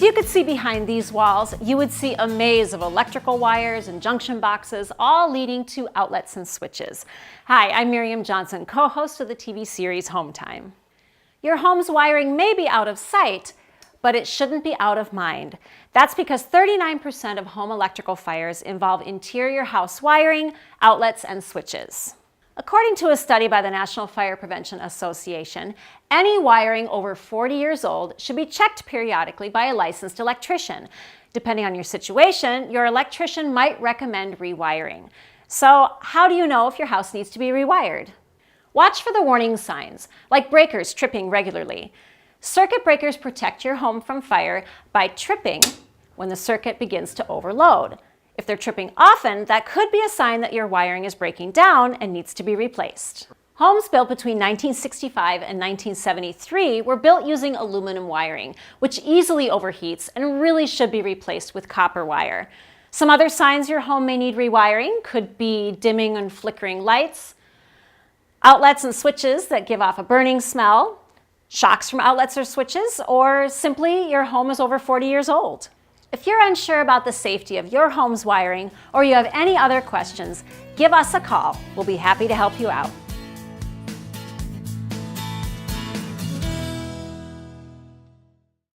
you could see behind these walls, you would see a maze of electrical wires and junction boxes, all leading to outlets and switches. Hi, I'm Miriam Johnson, co-host of the TV series Home Time. Your home's wiring may be out of sight, but it shouldn't be out of mind. That's because 39% of home electrical fires involve interior house wiring, outlets, and switches. According to a study by the National Fire Prevention Association, any wiring over 40 years old should be checked periodically by a licensed electrician. Depending on your situation, your electrician might recommend rewiring. So, how do you know if your house needs to be rewired? Watch for the warning signs, like breakers tripping regularly. Circuit breakers protect your home from fire by tripping when the circuit begins to overload. If they're tripping often, that could be a sign that your wiring is breaking down and needs to be replaced. Homes built between 1965 and 1973 were built using aluminum wiring, which easily overheats and really should be replaced with copper wire. Some other signs your home may need rewiring could be dimming and flickering lights, outlets and switches that give off a burning smell, shocks from outlets or switches, or simply your home is over 40 years old. If you're unsure about the safety of your home's wiring or you have any other questions, give us a call. We'll be happy to help you out.